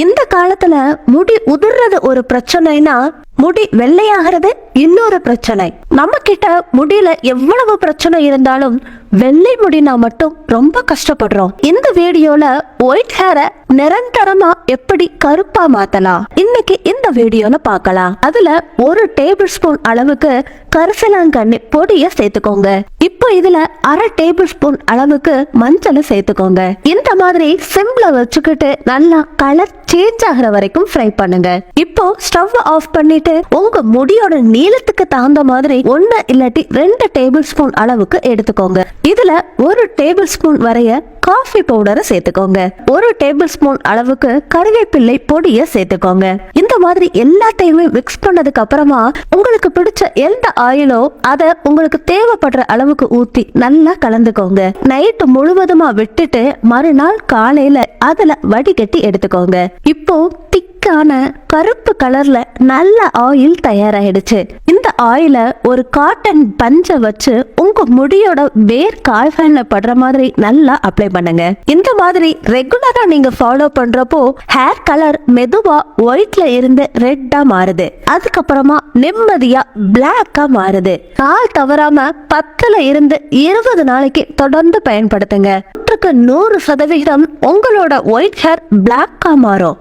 இந்த காலத்துல முடி உதிர்றது ஒரு பிரச்சனைனா முடி வெள்ளையாகிறது இன்னொரு பிரச்சனை. நம்ம கிட்ட முடியல எவ்வளவு பிரச்சனை இருந்தாலும் வெள்ளை முடினா மட்டும் ரொம்ப கஷ்டப்படுறோம். இந்த வீடியோல ஒயிட் ஹேரை நிரந்தரமா எப்படி கருப்பா மாத்தலாம் இன்னைக்கு இந்த வீடியோல பார்க்கலாம். அதுல 1 டேபிள் ஸ்பூன் அளவுக்கு கரிசலாங்கண்ணி பொடிய சேர்த்துக்கோங்க. இப்போ இதுல 1/2 டேபிள் ஸ்பூன் அளவுக்கு மஞ்சளை சேர்த்துக்கோங்க. இந்த மாதிரி சிம்ல வச்சுக்கிட்டு நல்லா கலர் சேஞ்ச் ஆகிற வரைக்கும் ஃப்ரை பண்ணுங்க. இப்போ ஸ்டவ் ஆஃப் பண்ணிட்டு உங்க முடியோட நீளத்துக்கு தகுந்த மாதிரி 1 இல்லாட்டி 2 டேபிள் ஸ்பூன் அளவுக்கு எடுத்துக்கோங்க. இதுல 1 டேபிள் ஸ்பூன் வரைய காஃபி பவுடரை சேர்த்துக்கோங்க. 1 டேபிள் ஸ்பூன் அளவுக்கு கருவேப்பிள்ளை பொடிய சேர்த்துக்கோங்க. இந்த மாதிரி எல்லாத்தையுமே மிக்ஸ் பண்ணதுக்கு அப்புறமா உங்களுக்கு பிடிச்ச எந்த ஆயிலோ அதை உங்களுக்கு தேவைப்படுற அளவுக்கு ஊத்தி நல்லா கலந்துக்கோங்க. நைட்டு முழுவதுமா விட்டுட்டு மறுநாள் காலையில அதுல வடிகட்டி எடுத்துக்கோங்க. இப்போ திக்கான கருப்பு கலர்ல நல்ல ஆயில் தயாராயிடுச்சு. இந்த ஆயில ஒரு காட்டன் பஞ்ச வச்சு உங்க முடியோட வேர் கால்ஃபேன்ல படுற மாதிரி நல்லா அப்ளை பண்ணுங்க. இந்த மாதிரி ரெகுலரா நீங்க ஃபாலோ பண்றப்போ ஹேர் கலர் மெதுவா ஒயிட்ல இருந்து ரெட்டா மாறுது. அதுக்கப்புறமா நிம்மதியா பிளாக்கா மாறுது. நாள் தவறாம 10ல இருந்து 20 நாளைக்கு தொடர்ந்து பயன்படுத்துங்க. 100% உங்களோட ஒயிட் ஹேர் பிளாக்கா மாறும்.